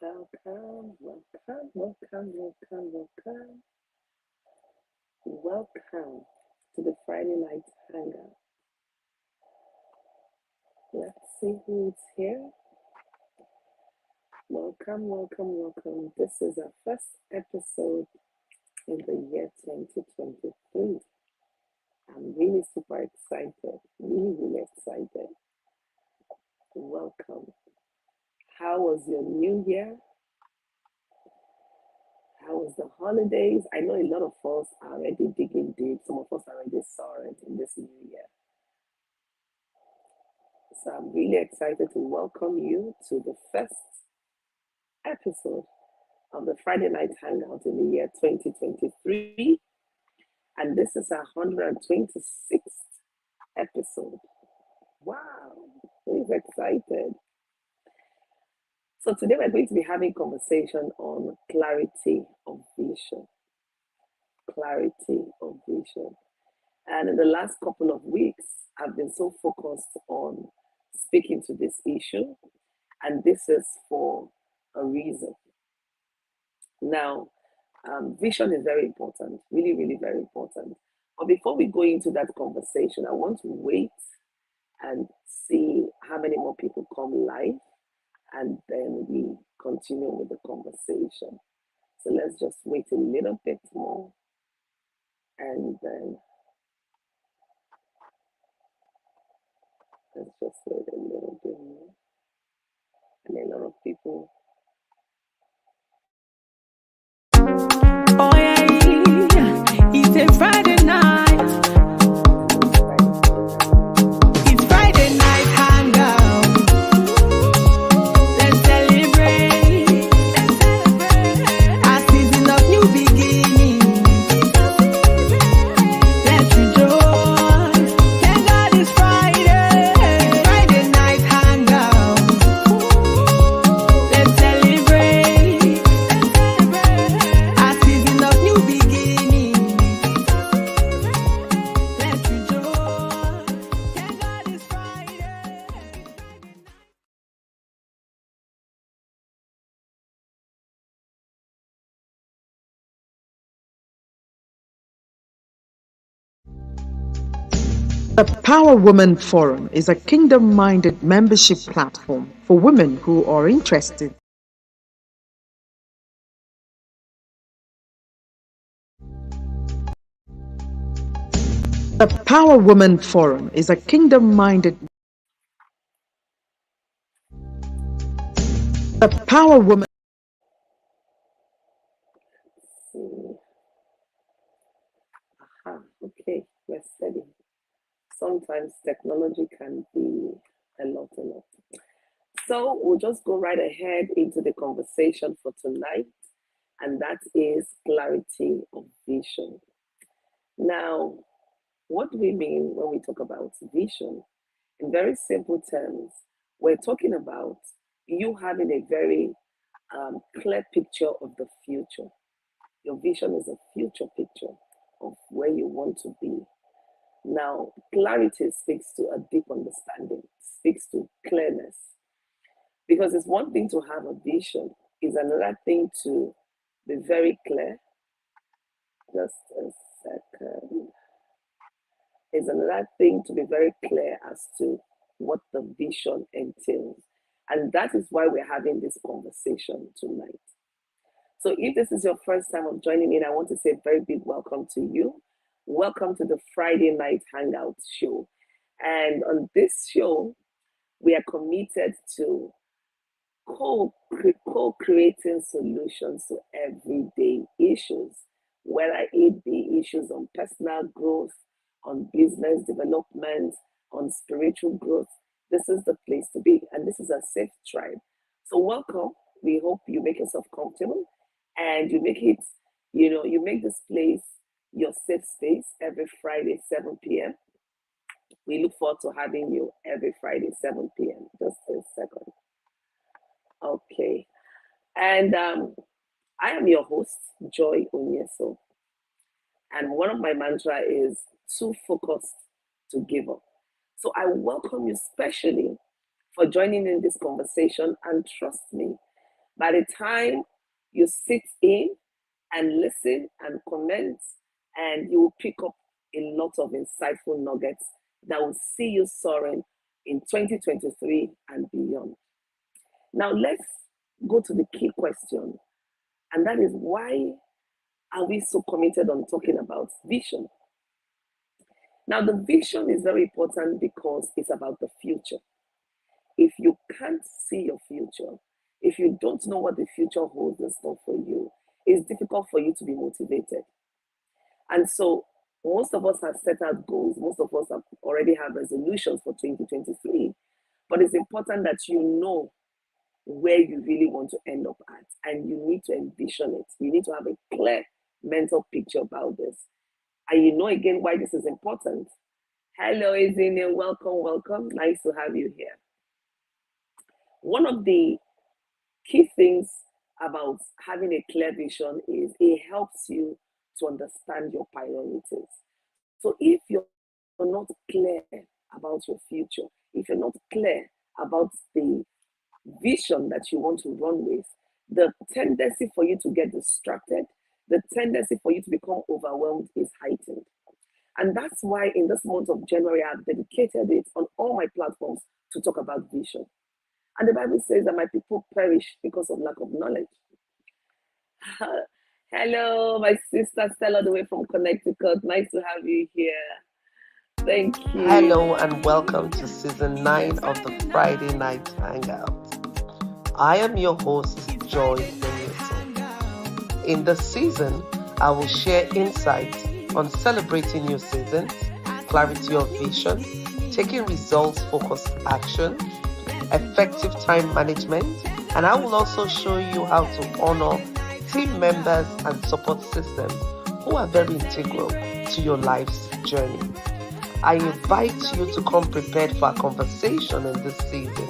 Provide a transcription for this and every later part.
Welcome, welcome, welcome, welcome, welcome, welcome to the Friday night hangout. Let's see who is here. Welcome, welcome, welcome. This is our first episode in the year 2023. I'm really super excited, really excited. Welcome. How was your new year? How was the holidays? I know a lot of us are already digging deep. Some of us already saw it in this new year. So I'm really excited to welcome you to the first episode of the Friday Night Hangout in the year 2023. And this is our 126th episode. Wow, really excited. So today we're going to be having a conversation on clarity of vision. Clarity of vision. And in the last couple of weeks, I've been so focused on speaking to this issue, and this is for a reason. Now, vision is very important, really, really very important. But before we go into that conversation, I want to wait and see how many more people come live, and then we continue with the conversation. So let's just wait a little bit more, and then let's just wait a little bit more. And a lot of people. Oh yeah, it's a Friday night. It's Friday night hangout. Let's celebrate. A season of new beginnings. Let's rejoice. Thank God it's Friday. It's Friday night hangout. Let's celebrate. A season of new beginnings. Let's rejoice. Thank God it's Friday. The Power Woman Forum is a kingdom-minded membership platform for women who are interested The Power Woman Forum is a kingdom-minded The Power Woman See. Okay, we're steady. Sometimes technology can be a lot. So we'll just go right ahead into the conversation for tonight, and that is clarity of vision. Now, what do we mean when we talk about vision? In very simple terms, we're talking about you having a very clear picture of the future. Your vision is a future picture of where you want to be. Now, clarity speaks to a deep understanding, speaks to clearness. Because it's one thing to have a vision, it's another thing to be very clear. Just a second. It's another thing to be very clear as to what the vision entails. And that is why we're having this conversation tonight. So if this is your first time of joining me, I want to say a very big welcome to you. Welcome to the Friday Night Hangout show. And on this show, we are committed to co-creating solutions to everyday issues, whether it be issues on personal growth, on business development, on spiritual growth. This is the place to be, and this is a safe tribe. So welcome. We hope you make yourself comfortable and you make it, you make this place your safe space every Friday, 7 p.m. We look forward to having you every Friday, 7 p.m. Just a second. Okay. And I am your host, Joy Onyeso. And one of my mantra is too focused to give up. So I welcome you specially for joining in this conversation. And trust me, By the time you sit in and listen and comment, and you will pick up a lot of insightful nuggets that will see you soaring in 2023 and beyond. Now, let's go to the key question, and that is, why are we so committed on talking about vision? Now, the vision is very important because it's about the future. If you can't see your future, if you don't know what the future holds in store for you, it's difficult for you to be motivated. And so, most of us have set out goals, most of us have already have resolutions for 2023, but it's important that you know where you really want to end up at, and you need to envision it. You need to have a clear mental picture about this. And you know again why this is important. Hello, Izine. Welcome, welcome. Nice to have you here. One of the key things about having a clear vision is it helps you to understand your priorities. So if you're not clear about your future, if you're not clear about the vision that you want to run with, the tendency for you to get distracted, the tendency for you to become overwhelmed is heightened. And that's why in this month of January, I've dedicated it on all my platforms to talk about vision. And the Bible says that my people perish because of lack of knowledge. Hello, my sister Stella, all the way from Connecticut. Nice to have you here. Thank you. Hello and welcome to season 9 of the Friday Night Hangout. I am your host, Joy Benito. In this season, I will share insights on celebrating new seasons, clarity of vision, taking results-focused action, effective time management, and I will also show you how to honor team members and support systems who are very integral to your life's journey. I invite you to come prepared for a conversation in this season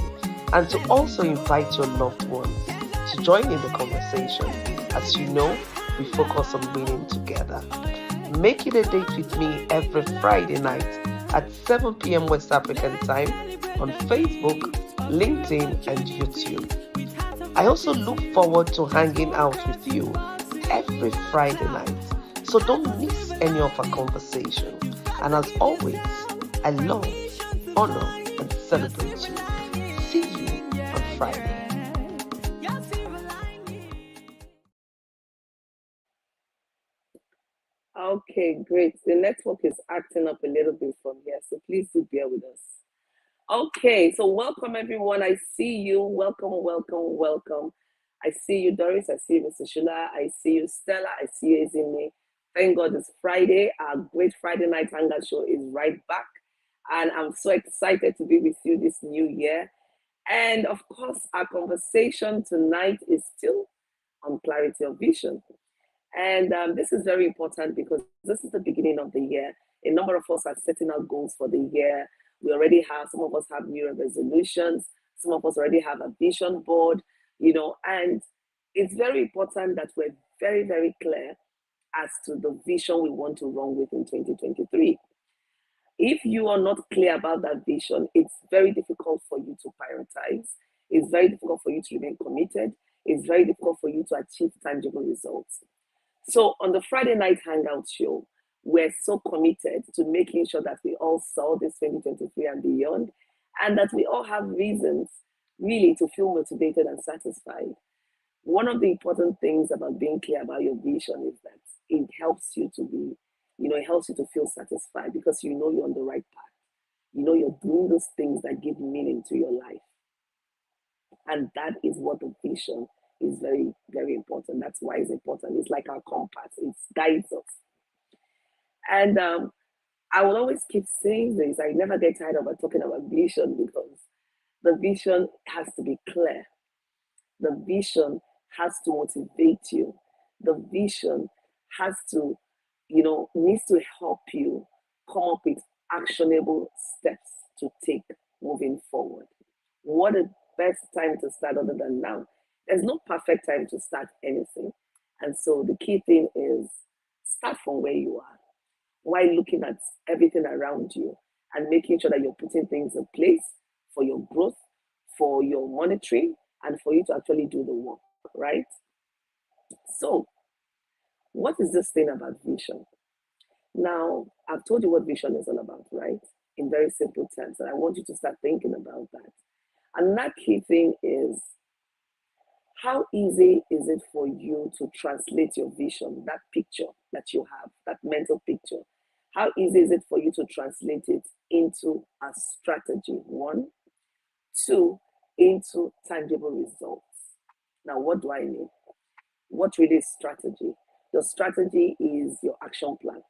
and to also invite your loved ones to join in the conversation. As you know, we focus on winning together. Make it a date with me every Friday night at 7 p.m. West African time on Facebook, LinkedIn, and YouTube. I also look forward to hanging out with you every Friday night, so don't miss any of our conversation. And as always, I love, honor, and celebrate you. See you on Friday. Okay, great. The network is acting up a little bit from here, so please do bear with us. Okay, so welcome everyone. I see you. Welcome, welcome, welcome. I see you, Doris. I see you, Mr. Shula. I see you, Stella. I see you, Izine. Thank God it's Friday. Our great Friday night hangout show is right back. And I'm so excited to be with you this new year. And of course, our conversation tonight is still on clarity of vision. And this is very important because this is the beginning of the year. A number of us are setting our goals for the year. We already have, some of us have New Year resolutions. Some of us already have a vision board, and it's very important that we're very, very clear as to the vision we want to run with in 2023. If you are not clear about that vision, it's very difficult for you to prioritize. It's very difficult for you to remain committed. It's very difficult for you to achieve tangible results. So on the Friday night hangout show, we're so committed to making sure that we all saw this 2023 and beyond, and that we all have reasons really to feel motivated and satisfied. One of the important things about being clear about your vision is that it helps you to be, it helps you to feel satisfied because you know you're on the right path. You know you're doing those things that give meaning to your life. And that is what the vision is very, very important. That's why it's important. It's like our compass, it guides us. And I will always keep saying this. I never get tired of talking about vision because the vision has to be clear. The vision has to motivate you. The vision has to, needs to help you come up with actionable steps to take moving forward. What a best time to start other than now. There's no perfect time to start anything. And so the key thing is start from where you are while looking at everything around you and making sure that you're putting things in place for your growth, for your monitoring, and for you to actually do the work. right? So, what is this thing about vision? Now, I've told you what vision is all about, right? In very simple terms, and I want you to start thinking about that. And that key thing is, how easy is it for you to translate your vision, that picture that you have, that mental picture? How easy is it for you to translate it into a strategy? One, two, into tangible results. Now, what do I mean? What really is strategy? Your strategy is your action plan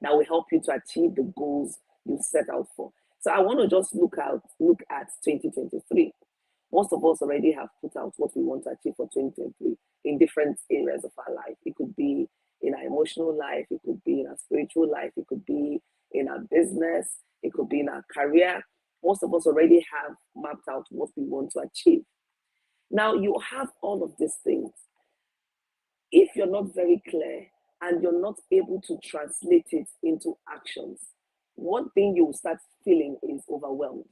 that will help you to achieve the goals you set out for. So I want to just look at 2023. Most of us already have put out what we want to achieve for 2023 in different areas of our life. It could be in our emotional life, it could be in our spiritual life, it could be in our business, it could be in our career. Most of us already have mapped out what we want to achieve. Now, you have all of these things. If you're not very clear and you're not able to translate it into actions, one thing you will start feeling is overwhelmed,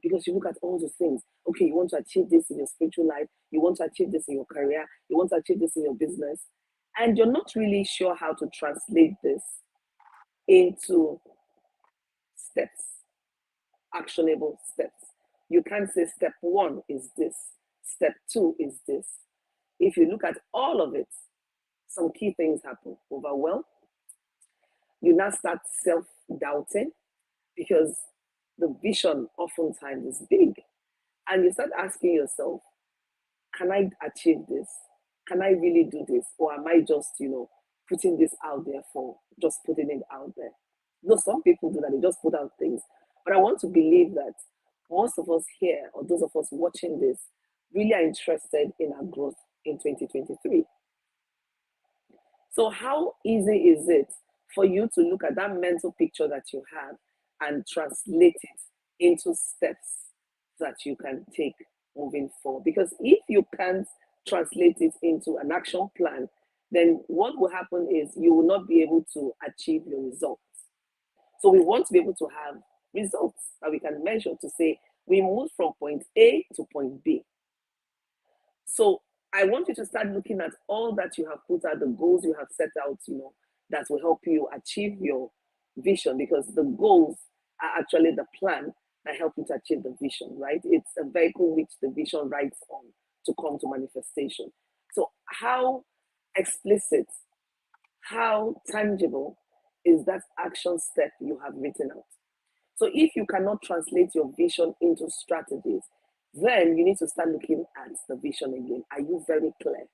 because you look at all those things. Okay, you want to achieve this in your spiritual life, you want to achieve this in your career, you want to achieve this in your business, and you're not really sure how to translate this into steps, actionable steps. You can't say step one is this, step two is this. If you look at all of it, some key things happen. Overwhelm. You now start self-doubting, because the vision oftentimes is big. And you start asking yourself, can I achieve this? Can I really do this? Or am I just, putting this out there for just putting it out there? Though some people do that, they just put out things. But I want to believe that most of us here, or those of us watching this, really are interested in our growth in 2023. So how easy is it for you to look at that mental picture that you have and translate it into steps that you can take moving forward? Because if you can't translate it into an action plan, then what will happen is you will not be able to achieve your results. So we want to be able to have results that we can measure to say we moved from point A to point B. So I want you to start looking at all that you have put out, the goals you have set out, that will help you achieve your vision, because the goals are actually the plan that help you to achieve the vision, right? It's a vehicle which the vision rides on to come to manifestation. So how explicit, how tangible is that action step you have written out? So if you cannot translate your vision into strategies, then you need to start looking at the vision again. Are you very clear?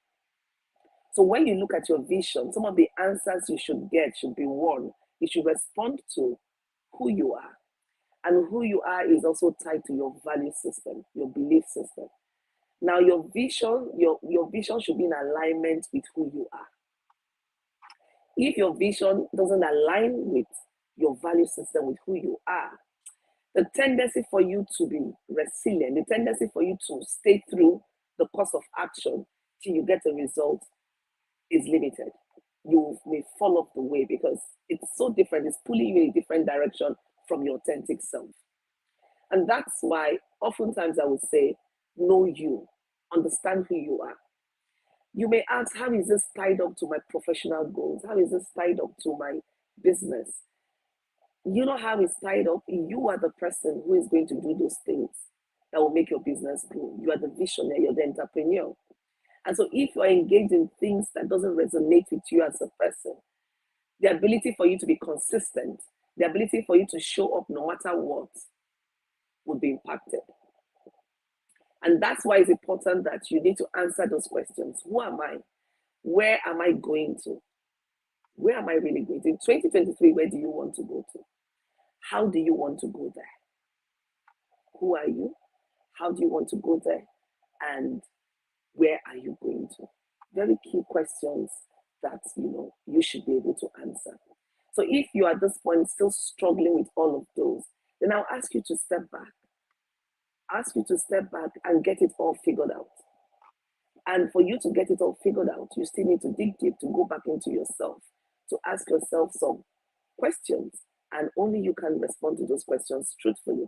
So when you look at your vision, some of the answers you should get should be, one, you should respond to who you are. And who you are is also tied to your value system, your belief system. Now your vision should be in alignment with who you are. If your vision doesn't align with your value system, with who you are, the tendency for you to be resilient, the tendency for you to stay through the course of action till you get a result is limited. You may fall off the way because it's so different. It's pulling you in a different direction from your authentic self. And that's why oftentimes I would say, know you, understand who you are. You may ask, how is this tied up to my professional goals? How is this tied up to my business? You know how it's tied up. You are the person who is going to do those things that will make your business grow. You are the visionary, you're the entrepreneur. And so if you're engaged in things that doesn't resonate with you as a person, the ability for you to be consistent, the ability for you to show up no matter what would be impacted. And that's why it's important that you need to answer those questions. Who am I? Where am I going to? Where am I really going to? In 2023, where do you want to go to? How do you want to go there? Who are you? How do you want to go there? And where are you going to? Very key questions that you should be able to answer. So if you are at this point still struggling with all of those, then I'll ask you to step back. Ask you to step back and get it all figured out. And for you to get it all figured out, you still need to dig deep, to go back into yourself, to ask yourself some questions, and only you can respond to those questions truthfully.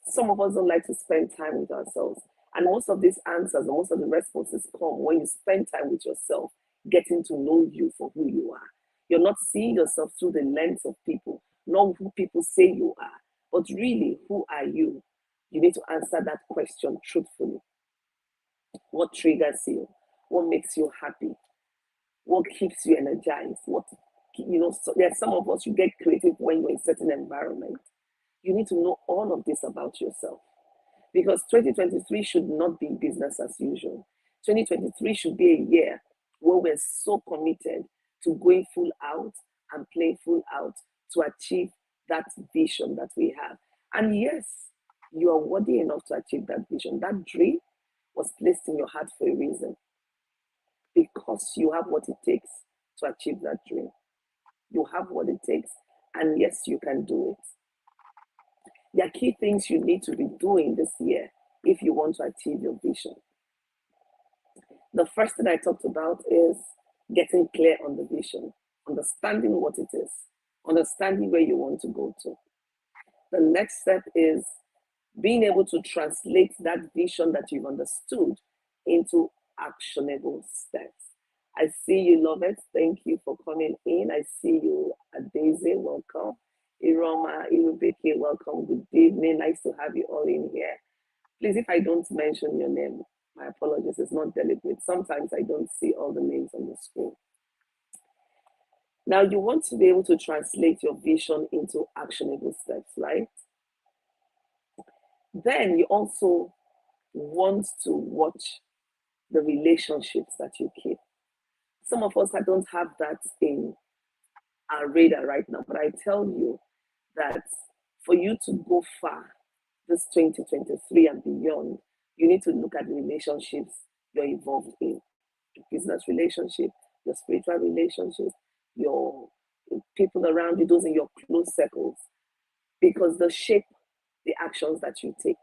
Some of us don't like to spend time with ourselves. And most of these answers, most of the responses come when you spend time with yourself, getting to know you for who you are. You're not seeing yourself through the lens of people, not who people say you are, but really, who are you? You need to answer that question truthfully. What triggers you? What makes you happy? What keeps you energized? So there's some of us, you get creative when you're in certain environment. You need to know all of this about yourself because 2023 should not be business as usual. 2023 should be a year where we're so committed to going full out and playing full out to achieve that vision that we have. And yes, you are worthy enough to achieve that vision. That dream was placed in your heart for a reason because you have what it takes to achieve that dream. You have what it takes, and yes, you can do it. There are key things you need to be doing this year if you want to achieve your vision. The first thing I talked about is getting clear on the vision, understanding what it is, understanding where you want to go to. The next step is being able to translate that vision that you've understood into actionable steps. I see you, love it. Thank you for coming in. I see you, Adeze. Welcome. Iroma, Irubeke, welcome. Good evening. Nice to have you all in here. Please, if I don't mention your name, my apologies. It's not deliberate. Sometimes I don't see all the names on the screen. Now, you want to be able to translate your vision into actionable steps, right? Then you also want to watch the relationships that you keep. Some of us don't have that in our radar right now, but I tell you that for you to go far this 2023 and beyond, you need to look at the relationships you're involved in. Your business relationship, your spiritual relationship, your people around you, those in your close circles, because they shape the actions that you take.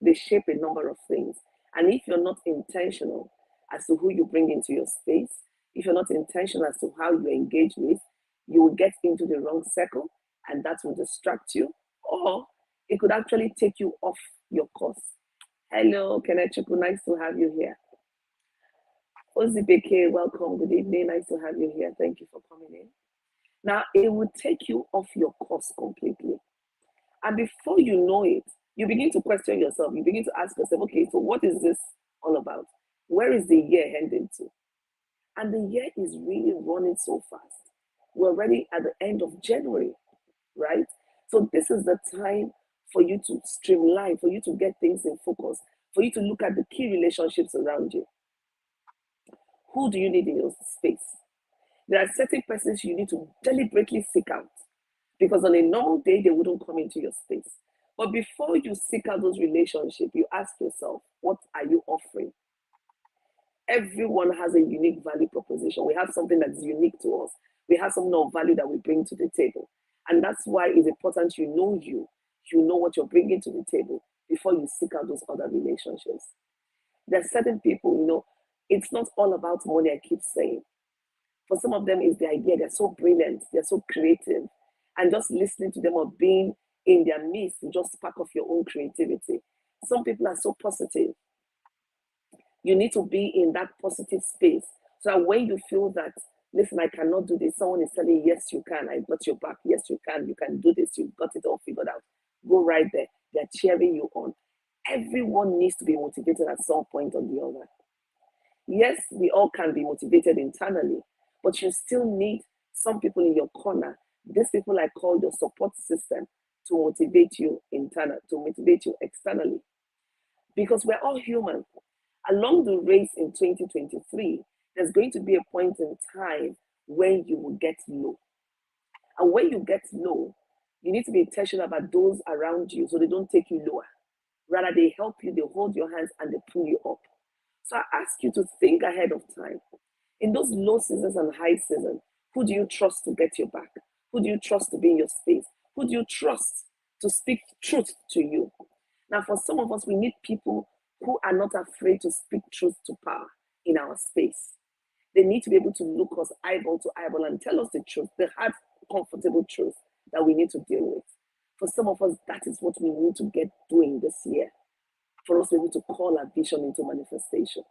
They shape a number of things. And if you're not intentional as to who you bring into your space, if you're not intentional as to how you engage with, you will get into the wrong circle and that will distract you, or it could actually take you off your course. Hello, Kenechuku, nice to have you here. Ozibeke, welcome, good evening, nice to have you here. Thank you for coming in. Now, it will take you off your course completely. And before you know it, you begin to question yourself. You begin to ask yourself, okay, so what is this all about? Where is the year heading to? And the year is really running so fast. We're already at the end of January, right? So this is the time for you to streamline, for you to get things in focus, for you to look at the key relationships around you. Who do you need in your space? There are certain persons you need to deliberately seek out because on a normal day, they wouldn't come into your space. But before you seek out those relationships, you ask yourself, what are you offering? Everyone has a unique value proposition. We have something that's unique to us. We have something of value that we bring to the table. And that's why it's important you know what you're bringing to the table before you seek out those other relationships. There are certain people, it's not all about money, I keep saying. For some of them, it's the idea. They're so brilliant, they're so creative. And just listening to them or being in their midst will just spark off your own creativity. Some people are so positive. You need to be in that positive space so that when you feel that, listen, I cannot do this, someone is telling you, yes, you can, I got your back, yes, you can do this, you've got it all figured out. Go right there. They're cheering you on. Everyone needs to be motivated at some point or the other. Yes, we all can be motivated internally, but you still need some people in your corner. These people I call your support system to motivate you internally, to motivate you externally. Because we're all human. Along the race in 2023, there's going to be a point in time when you will get low. And when you get low, you need to be intentional about those around you so they don't take you lower. Rather, they help you, they hold your hands, and they pull you up. So I ask you to think ahead of time. In those low seasons and high seasons, who do you trust to get your back? Who do you trust to be in your space? Who do you trust to speak truth to you? Now, for some of us, we need people who are not afraid to speak truth to power in our space. They need to be able to look us eyeball to eyeball and tell us the truth, the hard, comfortable truth that we need to deal with. For some of us, that is what we need to get doing this year. for us to be able to call our vision into manifestation.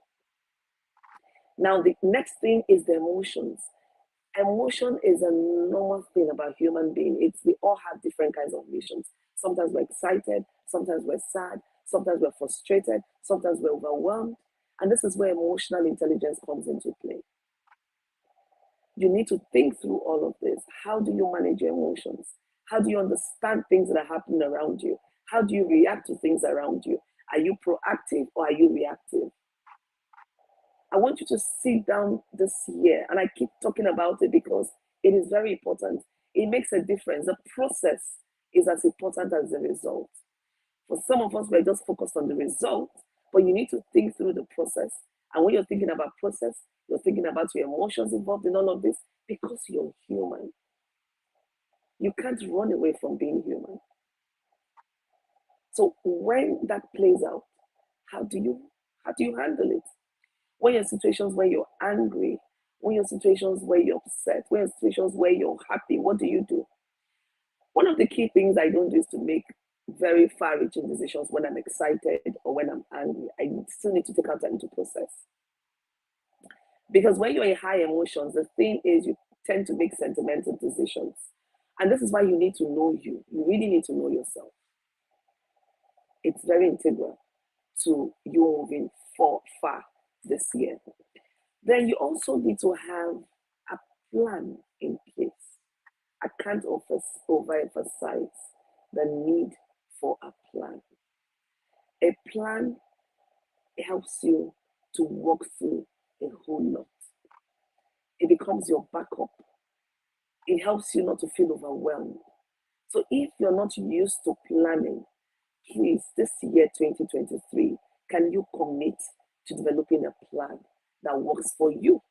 Now, the next thing is the emotions. Emotion is a normal thing about human being. We all have different kinds of emotions. Sometimes we're excited, sometimes we're sad, sometimes we're frustrated, sometimes we're overwhelmed. And this is where emotional intelligence comes into play. You need to think through all of this. How do you manage your emotions? How do you understand things that are happening around you? How do you react to things around you? Are you proactive or are you reactive? I want you to sit down this year, and I keep talking about it because it is very important. It makes a difference. The process is as important as the result. For some of us, we're just focused on the result, but you need to think through the process. And when you're thinking about process, you're thinking about your emotions involved in all of this because you're human. You can't run away from being human. So when that plays out, how do you handle it? When you're in situations where you're angry, when you're in situations where you're upset, when you're in situations where you're happy, what do you do? One of the key things I don't do is to make very far-reaching decisions when I'm excited or when I'm angry. I still need to take out time to process. Because when you're in high emotions, the thing is you tend to make sentimental decisions. And this is why you need to know you. You really need to know yourself. It's very integral to you moving far this year. Then you also need to have a plan in place. I can't overemphasize the need for a plan. A plan helps you to walk through a whole lot. It becomes your backup. It helps you not to feel overwhelmed. So if you're not used to planning, please, this year 2023, can you commit to developing a plan that works for you?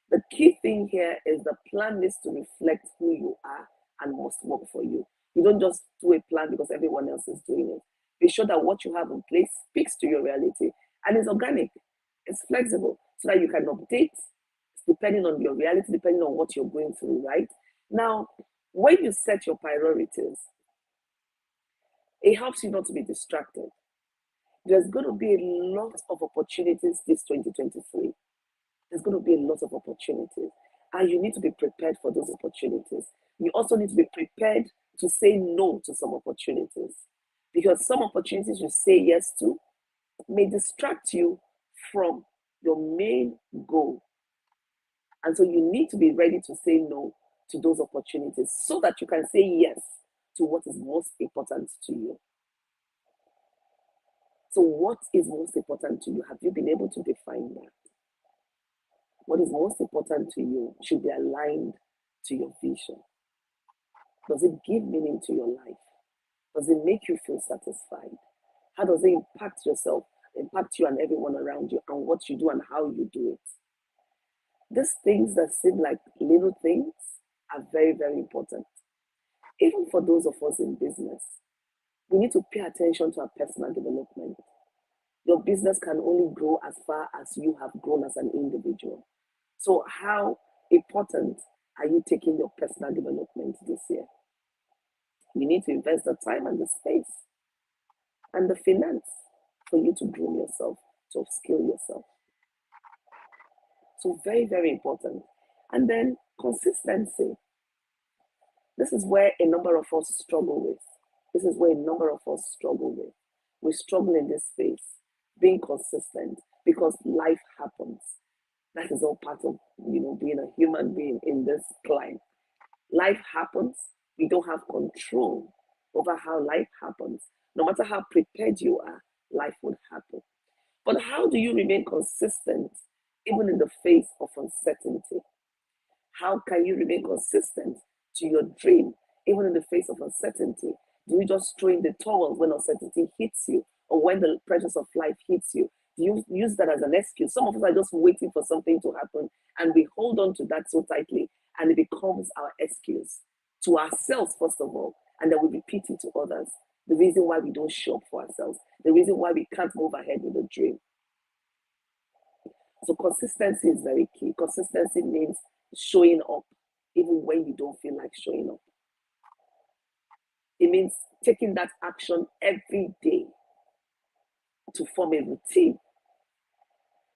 The key thing here is the plan needs to reflect who you are and must work for you. You don't just do a plan because everyone else is doing it. Be sure that what you have in place speaks to your reality and is organic, it's flexible, so that you can update depending on your reality, depending on what you're going through, right? Now, when you set your priorities, it helps you not to be distracted. There's going to be a lot of opportunities this 2023. There's going to be a lot of opportunities, and you need to be prepared for those opportunities. You also need to be prepared to say no to some opportunities, because some opportunities you say yes to may distract you from your main goal. And so you need to be ready to say no to those opportunities so that you can say yes to what is most important to you. So what is most important to you? Have you been able to define that? What is most important to you should be aligned to your vision. Does it give meaning to your life? Does it make you feel satisfied? How does it impact you and everyone around you, and what you do and how you do it? These things that seem like little things are very, very important. Even for those of us in business, we need to pay attention to our personal development. Your business can only grow as far as you have grown as an individual. So how important are you taking your personal development this year? You need to invest the time and the space and the finance for you to groom yourself, to upskill yourself. So very, very important. And then consistency. This is where a number of us struggle with. This is where a number of us struggle with. We struggle in this space, being consistent, because life happens. That is all part of being a human being in this climb. Life happens. We don't have control over how life happens. No matter how prepared you are, life would happen. But how do you remain consistent even in the face of uncertainty? How can you remain consistent to your dream even in the face of uncertainty? Do you just throw in the towel when uncertainty hits you, or when the pressures of life hits you? Do you use that as an excuse? Some of us are just waiting for something to happen, and we hold on to that so tightly, and it becomes our excuse to ourselves, first of all, and then we repeat it to others. The reason why we don't show up for ourselves, the reason why we can't move ahead with the dream. So consistency is very key. Consistency means showing up even when you don't feel like showing up. It means taking that action every day. to form a routine,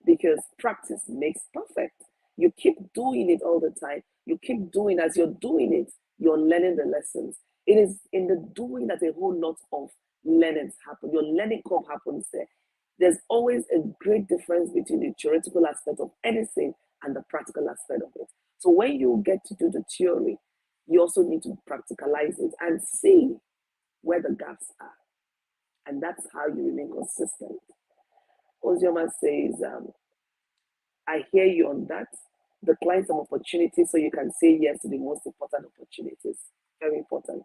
because practice makes perfect. You keep doing it all the time. You keep doing, as you're doing it, you're learning the lessons. It is in the doing that a whole lot of learnings happen. Your learning curve happens there. There's always a great difference between the theoretical aspect of anything and the practical aspect of it. So when you get to do the theory, you also need to practicalize it and see where the gaps are. And that's how you remain consistent. Ozioma says, I hear you on that. Decline some opportunities so you can say yes to the most important opportunities. Very important.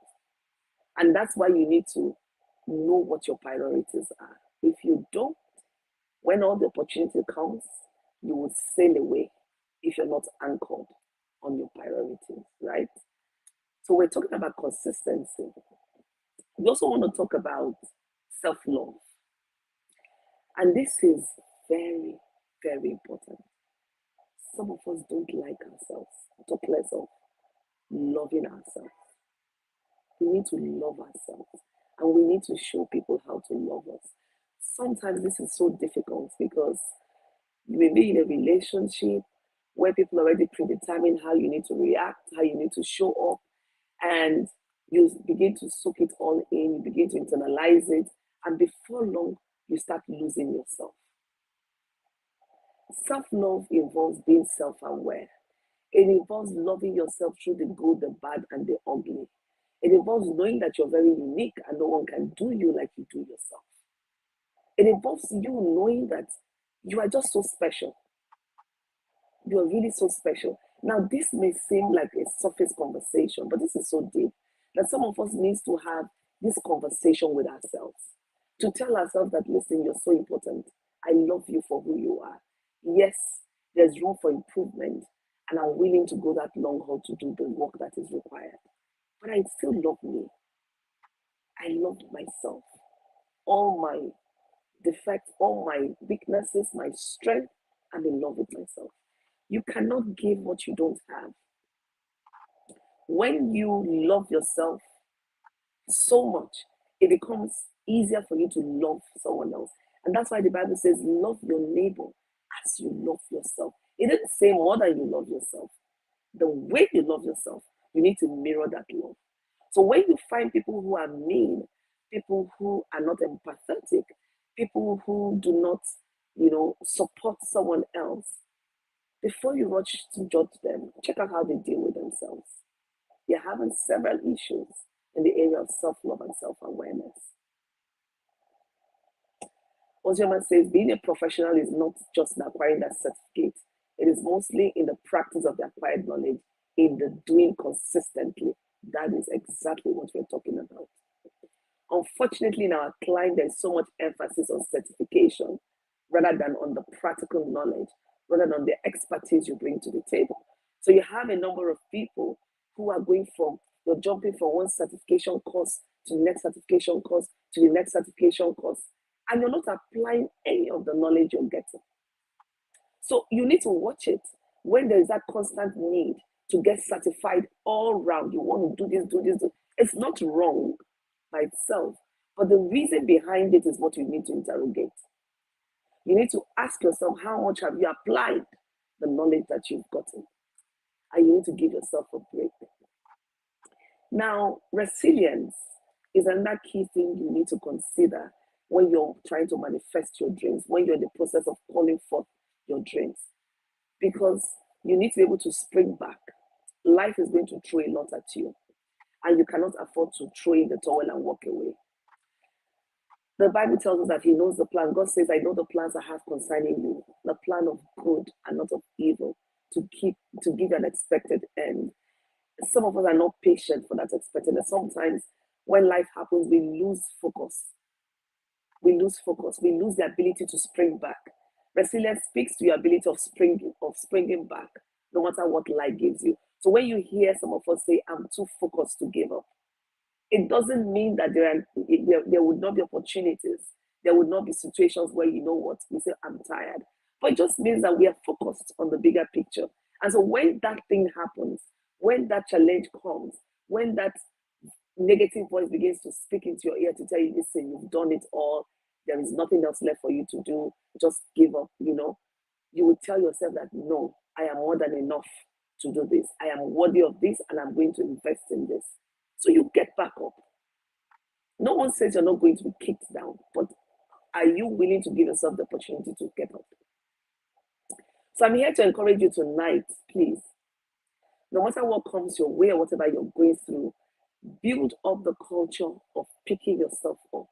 And that's why you need to know what your priorities are. If you don't, when all the opportunity comes, you will sail away if you're not anchored on your priorities, right? So we're talking about consistency. We also want to talk about self-love. And this is very, very important. Some of us don't like ourselves, talk less of loving ourselves. We need to love ourselves, and we need to show people how to love us. Sometimes this is so difficult because you may be in a relationship where people already predetermine how you need to react, how you need to show up, and you begin to soak it all in, you begin to internalize it, and before long, you start losing yourself. Self-love involves being self-aware. It involves loving yourself through the good, the bad, and the ugly. It involves knowing that you're very unique and no one can do you like you do yourself. It involves you knowing that you are just so special. You are really so special. Now, this may seem like a surface conversation, but this is so deep that some of us needs to have this conversation with ourselves to tell ourselves that, listen, you're so important. I love you for who you are. Yes, there's room for improvement, and I'm willing to go that long haul to do the work that is required. But I still love me. I love myself. All my defects, all my weaknesses, my strength, I'm in love with myself. You cannot give what you don't have. When you love yourself so much, it becomes easier for you to love someone else. And that's why the Bible says, love your neighbor as you love yourself. It didn't say more than you love yourself. The way you love yourself, you need to mirror that love. So when you find people who are mean, people who are not empathetic, people who do not, support someone else, before you rush to judge them, check out how they deal with themselves. They're having several issues in the area of self-love and self-awareness. Ozioma says, being a professional is not just in acquiring that certificate. It is mostly in the practice of the acquired knowledge, in the doing consistently. That is exactly what we're talking about. Unfortunately, in our climate, there's so much emphasis on certification rather than on the practical knowledge, rather than the expertise you bring to the table. So you have a number of people who are you're jumping from one certification course to the next certification course to the next certification course, and you're not applying any of the knowledge you're getting. So you need to watch it when there is that constant need to get certified all round. You want to do this, do this, do. It's not wrong by itself, but the reason behind it is what you need to interrogate. You need to ask yourself, how much have you applied the knowledge that you've gotten? And you need to give yourself a break. Now, resilience is another key thing you need to consider when you're trying to manifest your dreams, when you're in the process of calling forth your dreams, because you need to be able to spring back. Life is going to throw a lot at you, and you cannot afford to throw in the towel and walk away. The Bible tells us that He knows the plan. God says, I know the plans I have concerning you, the plan of good and not of evil, to give you an expected end. Some of us are not patient for that expected end. Sometimes when life happens, we lose focus. We lose focus. We lose the ability to spring back. Resilience speaks to your ability of springing back, no matter what life gives you. So when you hear some of us say, I'm too focused to give up, it doesn't mean that there would not be opportunities. There would not be situations where, you know what, we say, I'm tired. But it just means that we are focused on the bigger picture. And so when that thing happens, when that challenge comes, when that negative voice begins to speak into your ear to tell you, listen, you've done it all, there is nothing else left for you to do, just give up, you will tell yourself that no, I am more than enough to do this. I am worthy of this and I'm going to invest in this. So you get back up. No one says you're not going to be kicked down, but are you willing to give yourself the opportunity to get up? So I'm here to encourage you tonight, please. No matter what comes your way or whatever you're going through, build up the culture of picking yourself up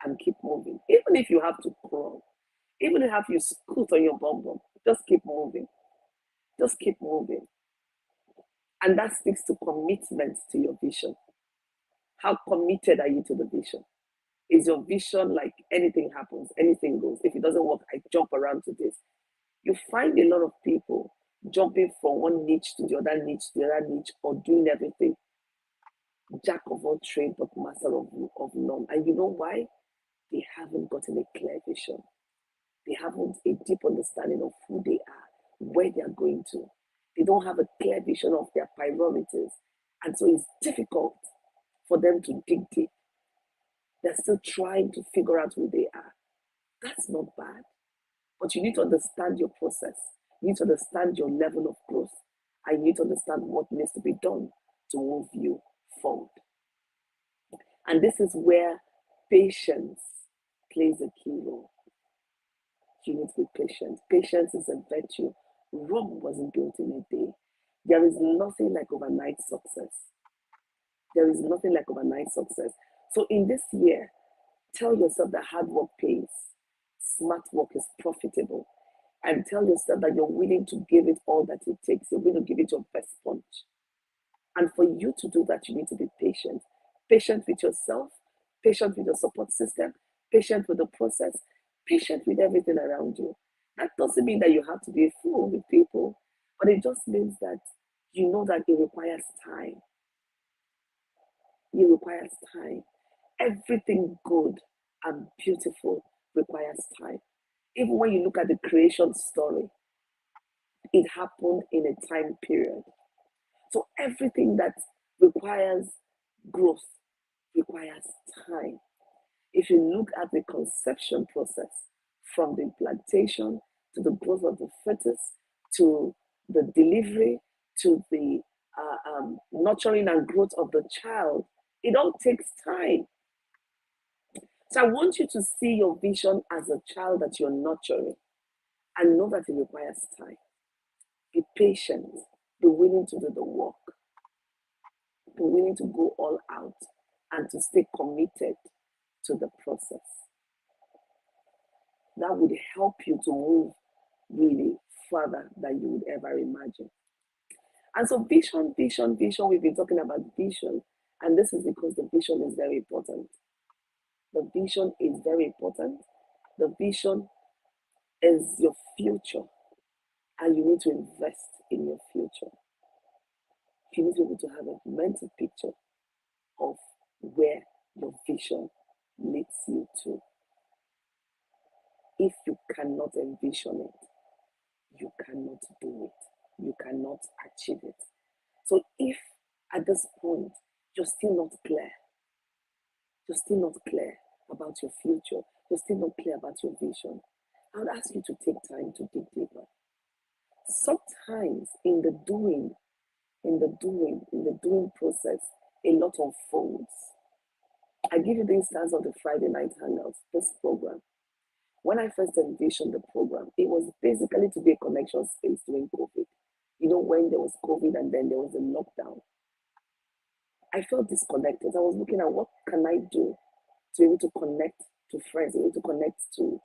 and keep moving. Even if you have to crawl, even if you have to scoot on your bum, just keep moving. Just keep moving. And that speaks to commitment to your vision. How committed are you to the vision? Is your vision like anything happens, anything goes? If it doesn't work, I jump around to this. You find a lot of people jumping from one niche to the other niche to the other niche, or doing everything. Jack of all trades, but master of none. And you know why? They haven't gotten a clear vision. They haven't a deep understanding of who they are, where they are going to. They don't have a clear vision of their priorities. And so it's difficult for them to dig deep. They're still trying to figure out who they are. That's not bad. But you need to understand your process. You need to understand your level of growth. And you need to understand what needs to be done to move you forward. And this is where patience plays a key role. You need to be patient. Patience is a virtue. Rome wasn't built in a day. There is nothing like overnight success. There is nothing like overnight success. So in this year, tell yourself that hard work pays. Smart work is profitable. And tell yourself that you're willing to give it all that it takes. You're willing to give it your best punch. And for you to do that, you need to be patient. Patient with yourself, patient with your support system, patient with the process, patient with everything around you. That doesn't mean that you have to be a fool with people, but it just means that you know that it requires time. It requires time. Everything good and beautiful requires time. Even when you look at the creation story, it happened in a time period. So everything that requires growth requires time. If you look at the conception process, from the implantation to the growth of the fetus, to the delivery, to the nurturing and growth of the child, it all takes time. So I want you to see your vision as a child that you're nurturing and know that it requires time. Be patient. Be willing to do the work. Be willing to go all out and to stay committed to the process. That would help you to move really further than you would ever imagine. And so vision, we've been talking about vision, and this is because the vision is very important. The vision is very important. The vision is your future, and you need to invest in your future. You need to be able to have a mental picture of where your vision leads you to. If you cannot envision it, you cannot do it. You cannot achieve it. So if at this point you're still not clear about your future, you're still not clear about your vision, I would ask you to take time to dig deeper. Sometimes in the doing process, a lot unfolds. I give you the instance of the Friday night hangouts, this program. When I first envisioned the program, it was basically to be a connection space during COVID. You know, when there was COVID and then there was a lockdown, I felt disconnected. I was looking at what can I do to be able to connect to friends, to be able to connect to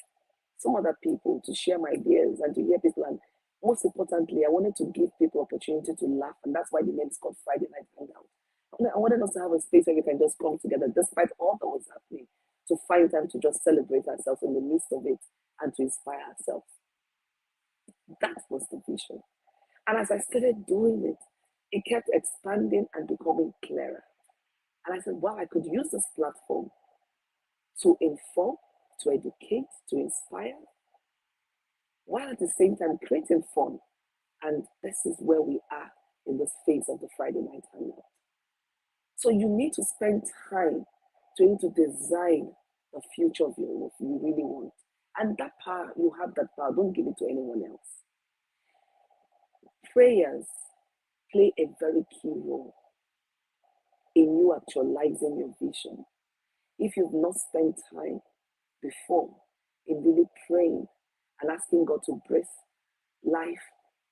some other people, to share my ideas and to hear people. And most importantly, I wanted to give people opportunity to laugh. And that's why the name is called Friday Night Hangout. I wanted us to have a space where we can just come together despite all that was happening, to find time to just celebrate ourselves in the midst of it and to inspire ourselves. That was the vision. And as I started doing it, it kept expanding and becoming clearer. And I said, wow, I could use this platform to inform, to educate, to inspire, while at the same time creating fun. And this is where we are in this phase of the Friday night hangout. So you need to spend time trying to design the future of your life you really want. And that power, you have that power. Don't give it to anyone else. Prayers play a very key role in you actualizing your vision. If you've not spent time before in really praying and asking God to breathe life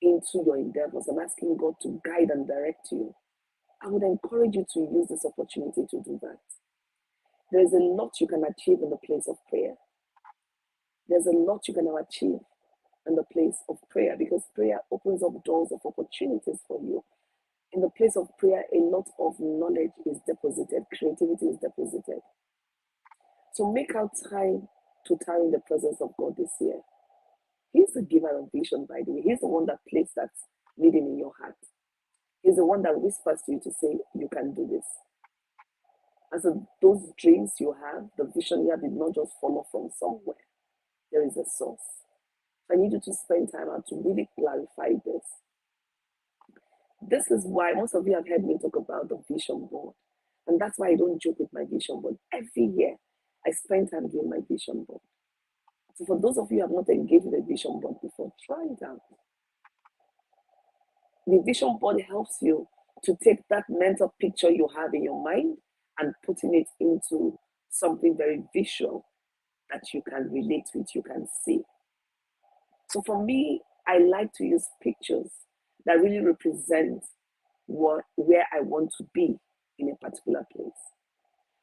into your endeavors and asking God to guide and direct you, I would encourage you to use this opportunity to do that. There is a lot you can achieve in the place of prayer. There's a lot you can achieve in the place of prayer because prayer opens up doors of opportunities for you. In the place of prayer, a lot of knowledge is deposited, creativity is deposited. So make out time to tarry in the presence of God this year. He's the giver of vision, by the way. He's the one that placed that leading in your heart. He's the one that whispers to you to say, you can do this. And so those dreams you have, the vision you have did not just follow from somewhere. There is a source. I need you to spend time out to really clarify this. This is why most of you have heard me talk about the vision board. And that's why I don't joke with my vision board. Every year, I spend time doing my vision board. So for those of you who have not engaged with a vision board before, try it out. The vision board helps you to take that mental picture you have in your mind and putting it into something very visual that you can relate with, you can see. So for me, I like to use pictures that really represent where I want to be in a particular place.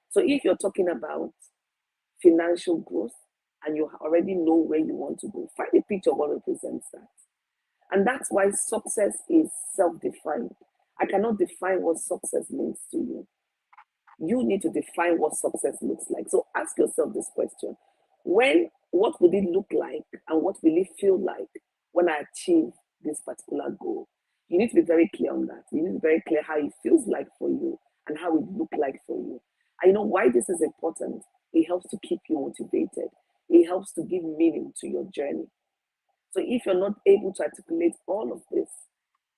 So if you're talking about financial growth and you already know where you want to go, find a picture of what represents that. And that's why success is self-defined. I cannot define what success means to you. You need to define what success looks like. So ask yourself this question. What would it look like and what will it feel like when I achieve this particular goal? You need to be very clear on that. You need to be very clear how it feels like for you and how it look like for you. And you know why this is important? It helps to keep you motivated. It helps to give meaning to your journey. So if you're not able to articulate all of this,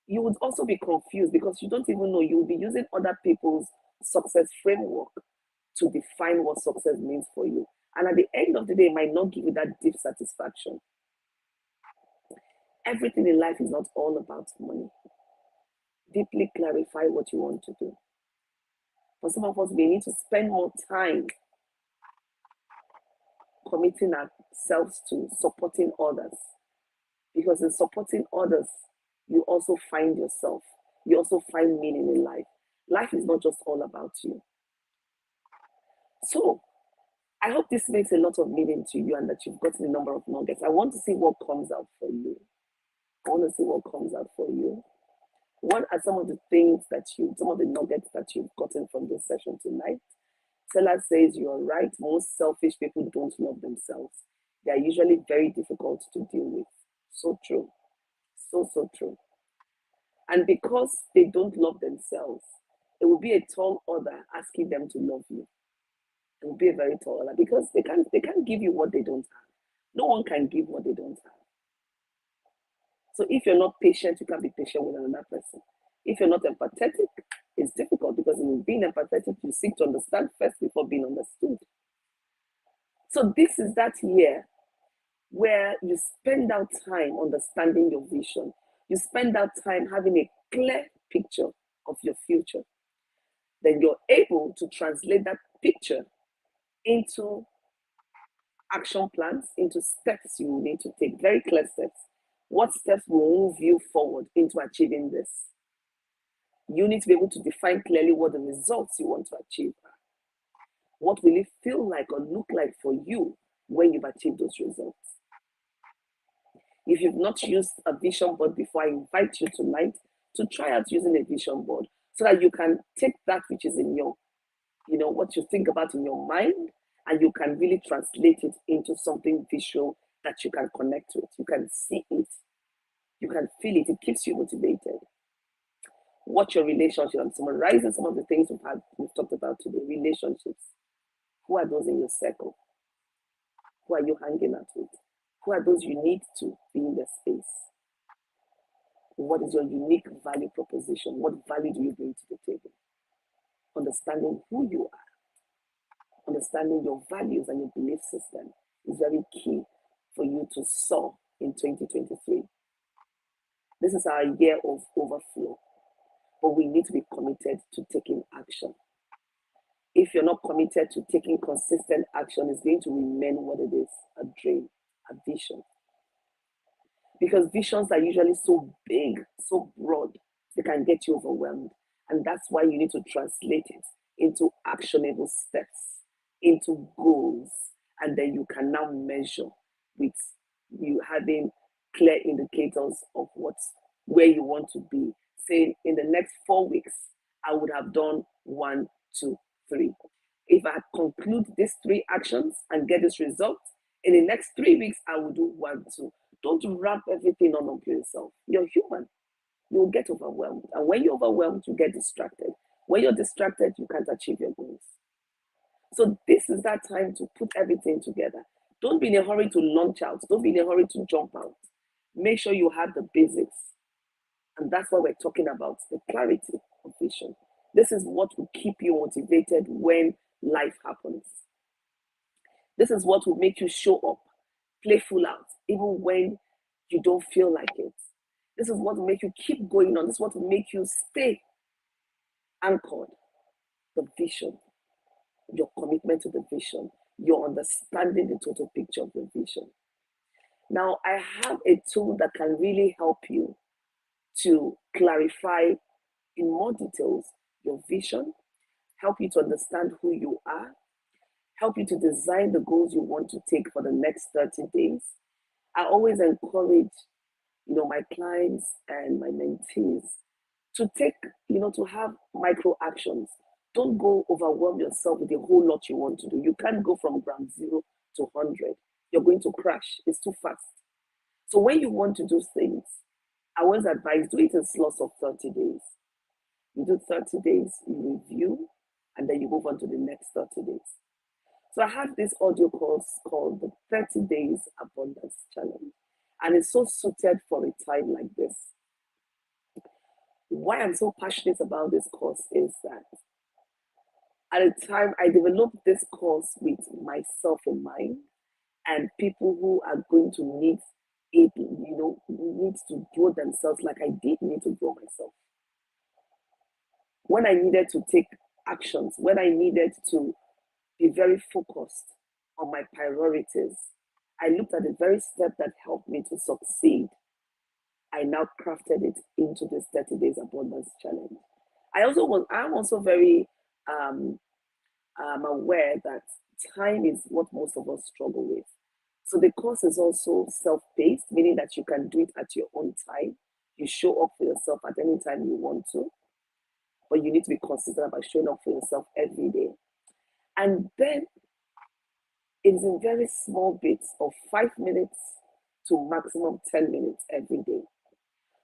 you would also be confused because you don't even know. You will be using other people's success framework to define what success means for you. And at the end of the day, it might not give you that deep satisfaction. Everything in life is not all about money. Deeply clarify what you want to do. For some of us, we need to spend more time committing ourselves to supporting others. Because in supporting others, you also find yourself. You also find meaning in life. Life is not just all about you. So, I hope this makes a lot of meaning to you and that you've gotten a number of nuggets. I want to see what comes out for you. I want to see what comes out for you. What are some of the things some of the nuggets that you've gotten from this session tonight? Stella says you're right. Most selfish people don't love themselves. They are usually very difficult to deal with. So true. So true. And because they don't love themselves, it will be a tall order asking them to love you. It will be a very tall order because they can't give you what they don't have. No one can give what they don't have. So if you're not patient, you can't be patient with another person. If you're not empathetic, it's difficult because in being empathetic, you seek to understand first before being understood. So this is that year where you spend out time understanding your vision. You spend out time having a clear picture of your future. Then you're able to translate that picture into action plans, into steps you will need to take, very clear steps. What steps will move you forward into achieving this? You need to be able to define clearly what the results you want to achieve are. What will it feel like or look like for you when you've achieved those results? If you've not used a vision board before, I invite you tonight to try out using a vision board so that you can take that which is in your, what you think about in your mind, and you can really translate it into something visual that you can connect with. You can see it. You can feel it. It keeps you motivated. Watch your relationship. I'm summarizing some of the things we've talked about today. Relationships. Who are those in your circle? Who are you hanging out with? Who are those you need to be in their space? What is your unique value proposition? What value do you bring to the table? Understanding who you are. understanding your values and your belief system is very key for you to soar in 2023. This is our year of overflow, but we need to be committed to taking action. If you're not committed to taking consistent action, it's going to remain what it is, a dream, a vision. Because visions are usually so big, so broad, they can get you overwhelmed. And that's why you need to translate it into actionable steps, into goals, and then you can now measure with you having clear indicators of where you want to be. Say in the next 4 weeks, I would have done 1, 2, 3. If I conclude these 3 actions and get this result, in the next 3 weeks, I will do 1, 2. Don't wrap everything on yourself. You're human. You'll get overwhelmed. And when you're overwhelmed, you get distracted. When you're distracted, you can't achieve your goals. So this is that time to put everything together. Don't be in a hurry to launch out. Don't be in a hurry to jump out. Make sure you have the basics. And that's what we're talking about, the clarity of vision. This is what will keep you motivated when life happens. This is what will make you show up, play full out, even when you don't feel like it. This is what will make you keep going on. This is what will make you stay anchored. The vision, your commitment to the vision, your understanding the total picture of the vision. Now, I have a tool that can really help you to clarify in more details your vision, help you to understand who you are, help you to design the goals you want to take for the next 30 days. I always encourage, my clients and my mentees to take, to have micro actions. Don't go overwhelm yourself with a whole lot you want to do. You can't go from ground 0 to 100. You're going to crash. It's too fast. So when you want to do things, I always advise do it in slots of 30 days. You do 30 days, you review, and then you move on to the next 30 days. So I have this audio course called the 30 Days Abundance Challenge, and it's so suited for a time like this. Why I'm so passionate about this course is that at the time I developed this course with myself in mind and people who are going to need it, need to grow themselves like I did need to grow myself. When I needed to take actions, when I needed to be very focused on my priorities, I looked at the very step that helped me to succeed. I now crafted it into this 30 Days Abundance Challenge. I'm also very aware that time is what most of us struggle with. So the course is also self-paced, meaning that you can do it at your own time. You show up for yourself at any time you want to, but you need to be consistent about showing up for yourself every day. And then it is in very small bits of 5 minutes to maximum 10 minutes every day.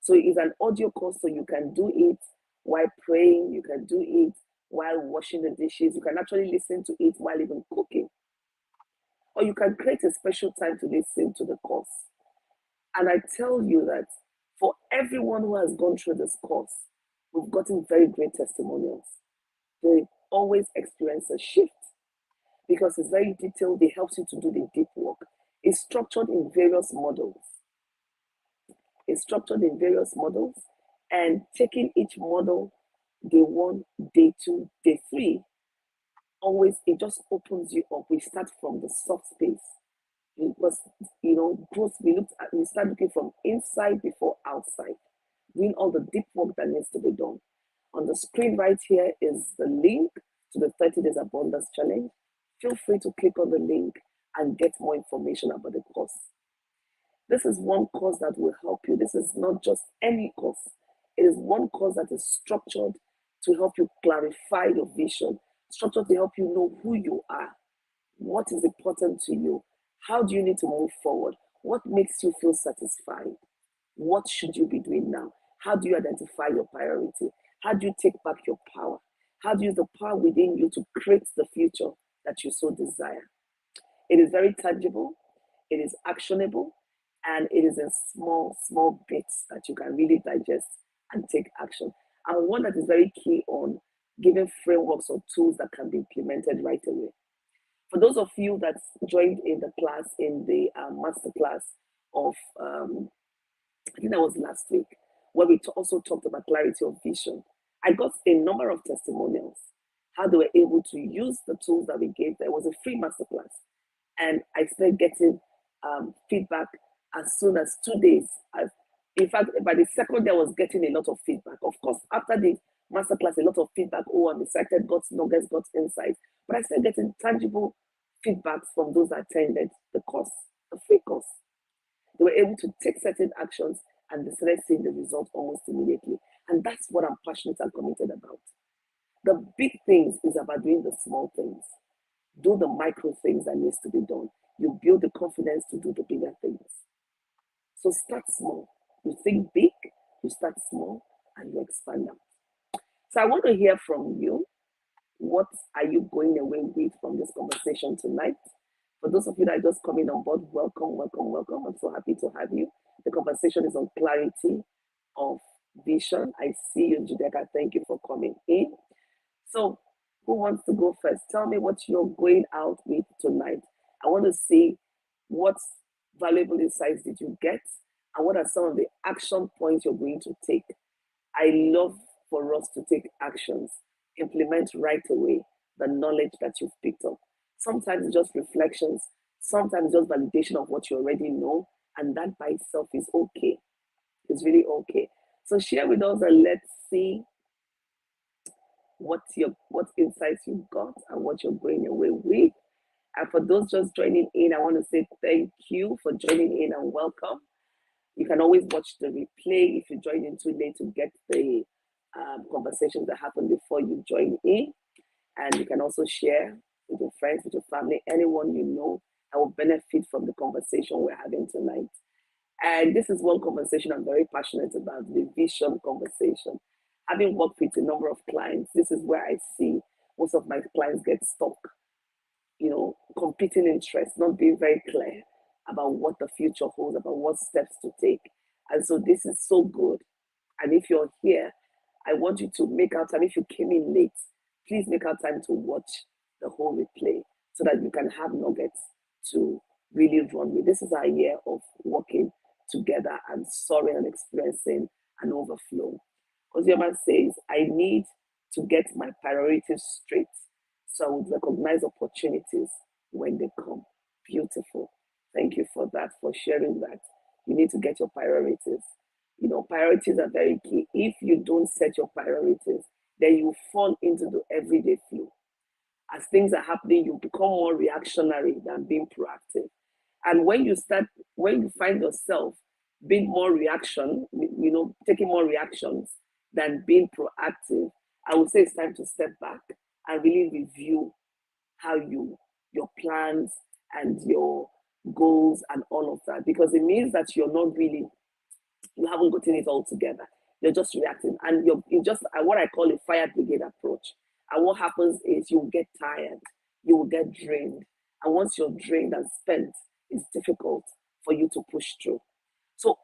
So it's an audio course, so you can do it while praying, you can do it while washing the dishes, you can actually listen to it while even cooking. Or you can create a special time to listen to the course. And I tell you that for everyone who has gone through this course, we've gotten very great testimonials. They always experience a shift because it's very detailed. It helps you to do the deep work. It's structured in various models. And taking each model, day 1, day 2, day 3, always it just opens you up. We start from the soft space because growth. We start looking from inside before outside, doing all the deep work that needs to be done. On the screen right here is the link to the 30 Days Abundance Challenge. Feel free to click on the link and get more information about the course. This is one course that will help you. This is not just any course. It is one course that is structured to help you clarify your vision, structured to help you know who you are, what is important to you, how do you need to move forward, what makes you feel satisfied, what should you be doing now, how do you identify your priority, how do you take back your power, how do you use the power within you to create the future that you so desire. It is very tangible, it is actionable, and it is in small bits that you can really digest and take action. And one that is very key on giving frameworks or tools that can be implemented right away. For those of you that joined in the class, in the master class of, I think that was last week, where we also talked about clarity of vision, I got a number of testimonials, how they were able to use the tools that we gave. There was a free masterclass, and I started getting feedback as soon as 2 days. In fact, by the second day, I was getting a lot of feedback. Of course, after the masterclass, a lot of feedback. Oh, I'm excited, got nuggets, got insights. But I started getting tangible feedbacks from those that attended the course, the free course. They were able to take certain actions and they started seeing the result almost immediately. And that's what I'm passionate and committed about. The big things is about doing the small things. Do the micro things that needs to be done. You build the confidence to do the bigger things. So start small. You think big, you start small, and you expand out. So I want to hear from you. What are you going away with from this conversation tonight? For those of you that are just coming on board, welcome, welcome, welcome. I'm so happy to have you. The conversation is on clarity of vision. I see you, Judeka. Thank you for coming in. So, who wants to go first? Tell me what you're going out with tonight. I want to see what valuable insights did you get and what are some of the action points you're going to take. I love for us to take actions, implement right away the knowledge that you've picked up. Sometimes just reflections, sometimes just validation of what you already know, and that by itself is okay. It's really okay. So share with us and let's see what insights you've got and what you're going away with. And for those just joining in, I want to say thank you for joining in and welcome. You can always watch the replay if you join in too late to get the conversations that happened before you join in. And you can also share with your friends, with your family, anyone you know that will benefit from the conversation we're having tonight. And this is one conversation I'm very passionate about, the vision conversation. Having worked with a number of clients, this is where I see most of my clients get stuck, competing interests, not being very clear about what the future holds, about what steps to take. And so this is so good. And if you're here, I want you to make out time. If you came in late, please make out time to watch the whole replay so that you can have nuggets to really run with. This is our year of working together and soaring and experiencing an overflow. Osioma says, I need to get my priorities straight so I would recognize opportunities when they come. Beautiful. Thank you for that, for sharing that. You need to get your priorities. Priorities are very key. If you don't set your priorities, then you fall into the everyday flow. As things are happening, you become more reactionary than being proactive. And when you find yourself being more reaction, taking more reactions than being proactive, I would say it's time to step back and really review how your plans and your goals and all of that, because it means that you haven't gotten it all together. You're just reacting, and you just what I call a fire brigade approach. And what happens is you will get tired, you will get drained, and once you're drained and spent, it's difficult for you to push through. So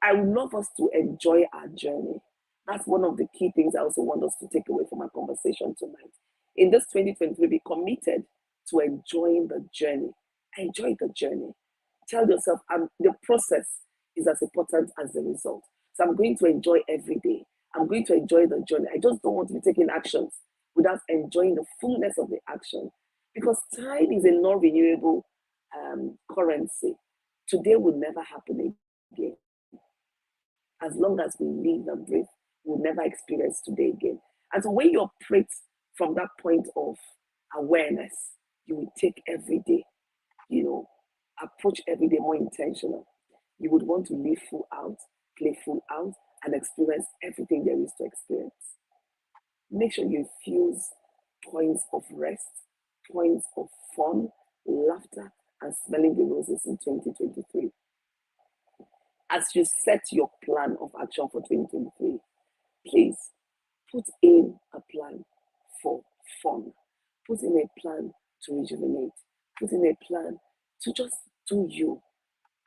I would love us to enjoy our journey. That's one of the key things I also want us to take away from our conversation tonight. In this 2023, be committed to enjoying the journey. Enjoy the journey. Tell yourself, the process is as important as the result. So I'm going to enjoy every day. I'm going to enjoy the journey. I just don't want to be taking actions without enjoying the fullness of the action. Because time is a non-renewable currency. Today will never happen again. As long as we live and breathe, we'll never experience today again. And so when you operate from that point of awareness, you will take every day, approach every day more intentional. You would want to live full out, play full out, and experience everything there is to experience. Make sure you infuse points of rest, points of fun, laughter, and smelling the roses in 2023. As you set your plan of action for 2023, please put in a plan for fun. Put in a plan to rejuvenate. Put in a plan to just do you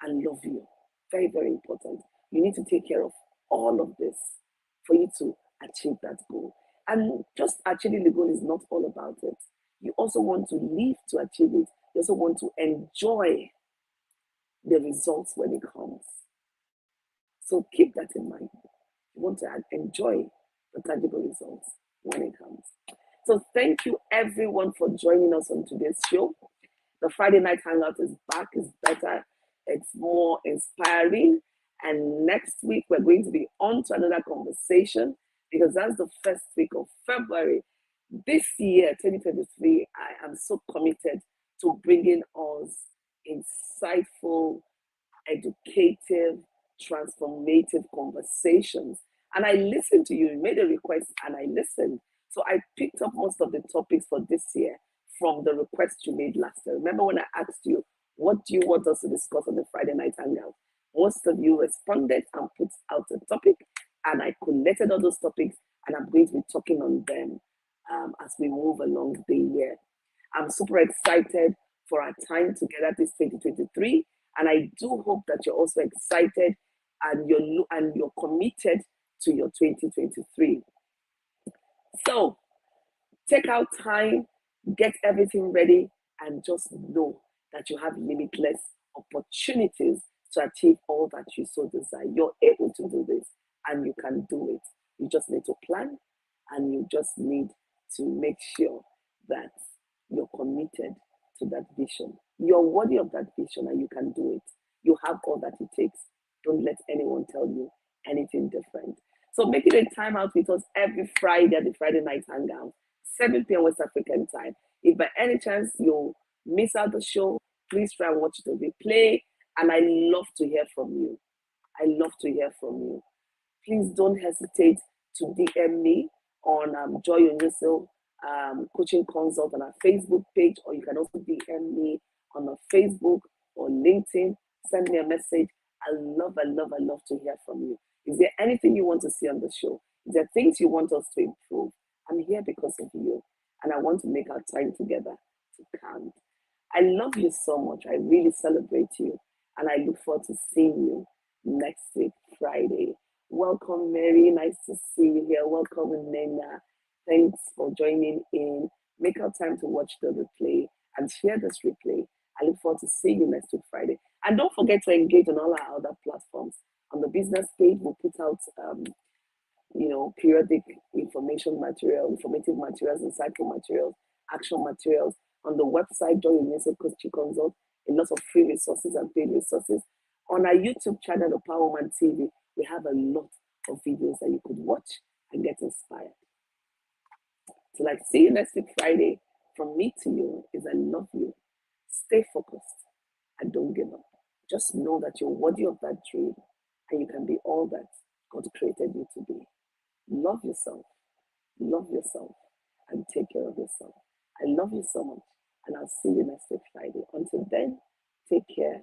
and love you. Very, very important. You need to take care of all of this for you to achieve that goal. And just achieving the goal is not all about it. You also want to live to achieve it. You also want to enjoy the results when it comes. So keep that in mind. You want to enjoy the tangible results when it comes. So thank you everyone for joining us on today's show. The Friday Night Hangout is back, it's better, it's more inspiring. And next week, we're going to be on to another conversation because that's the first week of February. This year, 2023, I am so committed to bringing us insightful, educative, transformative conversations. And I listened to you, you made a request, and I listened. So I picked up most of the topics for this year from the request you made last year. Remember when I asked you, what do you want us to discuss on the Friday Night Hangout? Most of you responded and put out a topic, and I collected all those topics, and I'm going to be talking on them as we move along the year. I'm super excited for our time together this 2023, and I do hope that you're also excited and you're committed to your 2023. So take out time, get everything ready, and just know that you have limitless opportunities to achieve all that you so desire. You're able to do this, and you can do it. You just need to plan, and you just need to make sure that you're committed to that vision. You're worthy of that vision, and you can do it. You have all that it takes. Don't let anyone tell you anything different. So make it a time out with us every Friday at the Friday Night Hangout, 7 p.m. West African time. If by any chance you miss out the show, please try and watch the replay. And I love to hear from you. I love to hear from you. Please don't hesitate to DM me on Joy Onyuso Coaching Consult on our Facebook page, or you can also DM me on our Facebook or LinkedIn. Send me a message. I love to hear from you. Is there anything you want to see on the show? Is there things you want us to improve? I'm here because of you, and I want to make our time together to count. I love you so much. I really celebrate you, and I look forward to seeing you next week, Friday. Welcome, Mary. Nice to see you here. Welcome, Nena. Thanks for joining in. Make our time to watch the replay and share this replay. I look forward to seeing you next week, Friday. And don't forget to engage on all our other platforms. On the business page, we'll put out periodic informative materials, insightful materials, action materials. On the website, Joy Onyuso Coaching Consult, a lot of free resources and paid resources. On our YouTube channel, the Power Woman TV, we have a lot of videos that you could watch and get inspired. So see you next week, Friday. From me to you is I love you. Stay focused and don't give up. Just know that you're worthy of that dream and you can be all that God created you to be. Love yourself, and take care of yourself. I love you so much, and I'll see you next week, Friday. Until then, take care